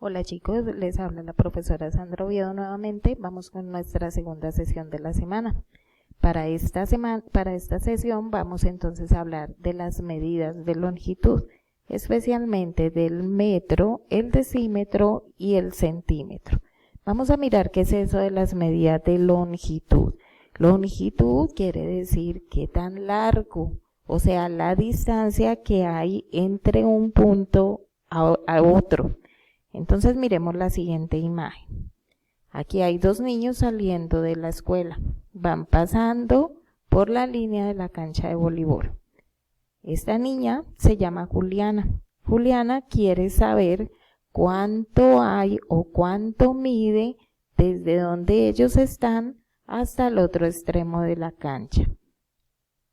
Hola chicos, les habla la profesora Sandra Oviedo nuevamente. Vamos con nuestra segunda sesión de la semana. Para esta sesión vamos entonces a hablar de las medidas de longitud, especialmente del metro, el decímetro y el centímetro. Vamos a mirar qué es eso de las medidas de longitud. Longitud quiere decir qué tan largo, o sea, la distancia que hay entre un punto a otro. Entonces miremos la siguiente imagen. Aquí hay dos niños saliendo de la escuela. Van pasando por la línea de la cancha de voleibol. Esta niña se llama Juliana. Juliana quiere saber cuánto hay o cuánto mide desde donde ellos están hasta el otro extremo de la cancha.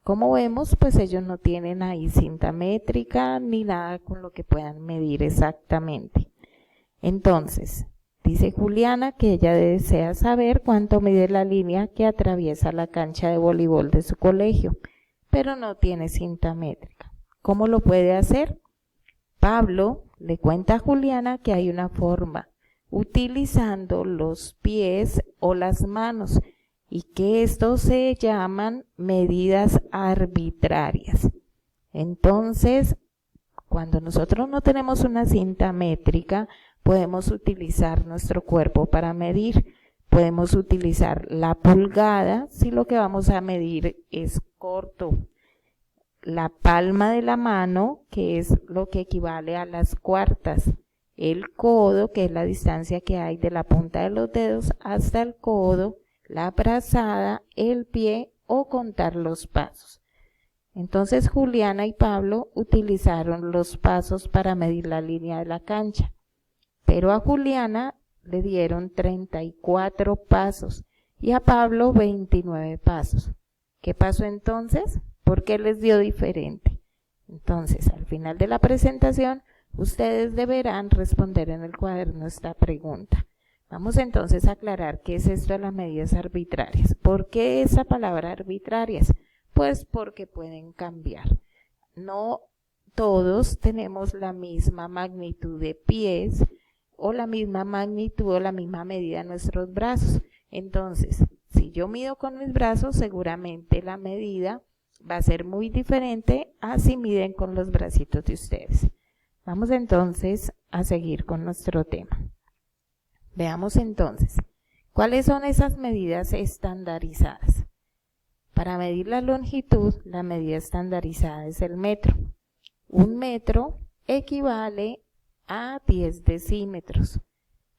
Como vemos, pues ellos no tienen ahí cinta métrica ni nada con lo que puedan medir exactamente. Entonces, dice Juliana que ella desea saber cuánto mide la línea que atraviesa la cancha de voleibol de su colegio, pero no tiene cinta métrica. ¿Cómo lo puede hacer? Pablo le cuenta a Juliana que hay una forma, utilizando los pies o las manos, y que estos se llaman medidas arbitrarias. Entonces, cuando nosotros no tenemos una cinta métrica, podemos utilizar nuestro cuerpo para medir. Podemos utilizar la pulgada si lo que vamos a medir es corto. La palma de la mano, que es lo que equivale a las cuartas. El codo, que es la distancia que hay de la punta de los dedos hasta el codo. La brazada, el pie o contar los pasos. Entonces Juliana y Pablo utilizaron los pasos para medir la línea de la cancha. Pero a Juliana le dieron 34 pasos y a Pablo 29 pasos. ¿Qué pasó entonces? ¿Por qué les dio diferente? Entonces, al final de la presentación, ustedes deberán responder en el cuaderno esta pregunta. Vamos entonces a aclarar qué es esto de las medidas arbitrarias. ¿Por qué esa palabra arbitrarias? Pues porque pueden cambiar. No todos tenemos la misma magnitud de pies, o la misma magnitud o la misma medida de nuestros brazos. Entonces, si yo mido con mis brazos, seguramente la medida va a ser muy diferente a si miden con los bracitos de ustedes. Vamos entonces a seguir con nuestro tema. Veamos entonces, ¿cuáles son esas medidas estandarizadas? Para medir la longitud, la medida estandarizada es el metro. Un metro equivale a 10 decímetros,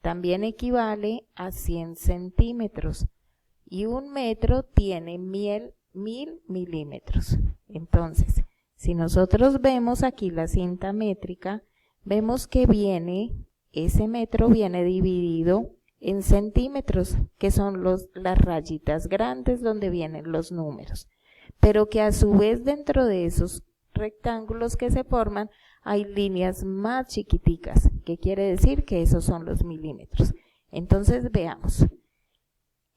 también equivale a 100 centímetros y un metro tiene 1000 milímetros. Entonces, si nosotros vemos aquí la cinta métrica, vemos que ese metro viene dividido en centímetros, que son las rayitas grandes donde vienen los números, pero que a su vez dentro de esos rectángulos que se forman hay líneas más chiquiticas, que quiere decir que esos son los milímetros. Entonces veamos,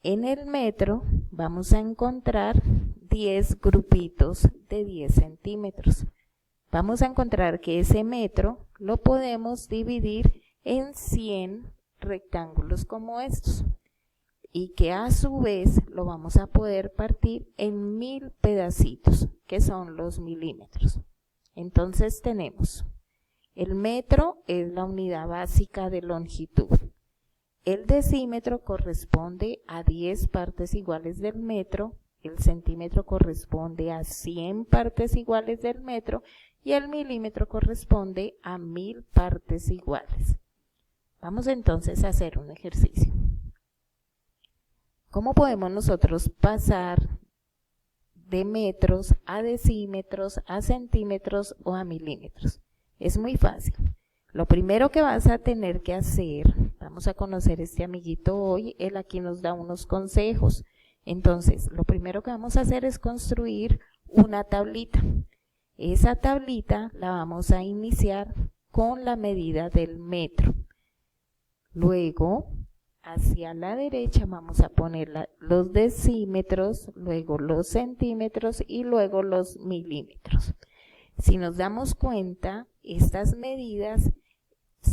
en el metro vamos a encontrar 10 grupitos de 10 centímetros. Vamos a encontrar que ese metro lo podemos dividir en 100 rectángulos como estos, y que a su vez lo vamos a poder partir en 1000 pedacitos, que son los milímetros. Entonces tenemos, el metro es la unidad básica de longitud. El decímetro corresponde a 10 partes iguales del metro, el centímetro corresponde a 100 partes iguales del metro y el milímetro corresponde a 1000 partes iguales. Vamos entonces a hacer un ejercicio. ¿Cómo podemos nosotros pasar de metros a decímetros, a centímetros o a milímetros? Es muy fácil. Lo primero que vas a tener que hacer, vamos a conocer este amiguito hoy, él aquí nos da unos consejos. Entonces, lo primero que vamos a hacer es construir una tablita. Esa tablita la vamos a iniciar con la medida del metro. Luego, hacia la derecha vamos a poner los decímetros, luego los centímetros y luego los milímetros. Si nos damos cuenta, estas medidas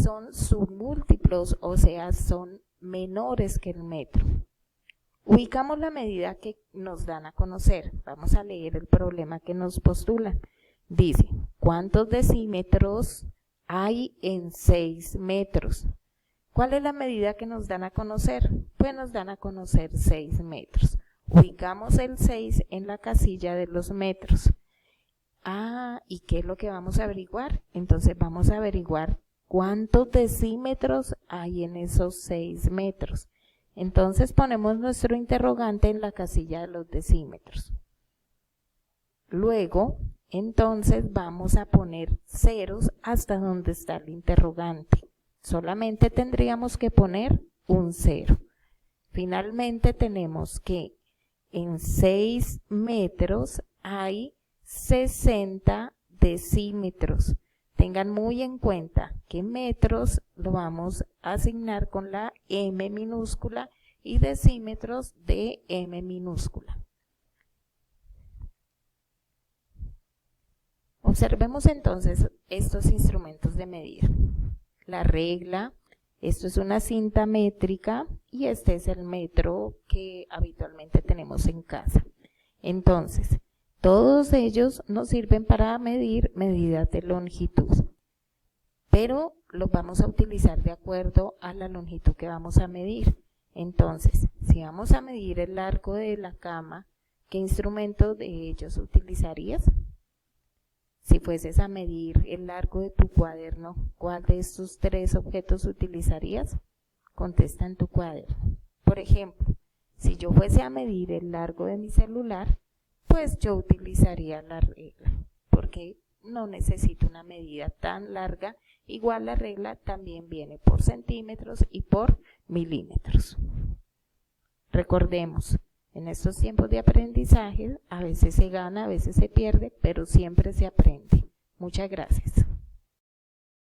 son submúltiplos, o sea, son menores que el metro. Ubicamos la medida que nos dan a conocer. Vamos a leer el problema que nos postulan. Dice, ¿cuántos decímetros hay en 6 metros? ¿Cuál es la medida que nos dan a conocer? Pues nos dan a conocer 6 metros. Ubicamos el 6 en la casilla de los metros. ¿Y qué es lo que vamos a averiguar? Entonces vamos a averiguar cuántos decímetros hay en esos 6 metros. Entonces ponemos nuestro interrogante en la casilla de los decímetros. Luego, entonces vamos a poner ceros hasta donde está el interrogante. Solamente tendríamos que poner un 0. Finalmente tenemos que en 6 metros hay 60 decímetros. Tengan muy en cuenta que metros lo vamos a asignar con la M minúscula y decímetros de M minúscula. Observemos entonces estos instrumentos de medida. La regla, esto es una cinta métrica y este es el metro que habitualmente tenemos en casa. Entonces, todos ellos nos sirven para medir medidas de longitud, pero los vamos a utilizar de acuerdo a la longitud que vamos a medir. Entonces, si vamos a medir el largo de la cama, ¿qué instrumento de ellos utilizarías? Si fueses a medir el largo de tu cuaderno, ¿cuál de estos 3 objetos utilizarías? Contesta en tu cuaderno. Por ejemplo, si yo fuese a medir el largo de mi celular, pues yo utilizaría la regla, porque no necesito una medida tan larga. Igual la regla también viene por centímetros y por milímetros. Recordemos, en estos tiempos de aprendizaje, a veces se gana, a veces se pierde, pero siempre se aprende. Muchas gracias.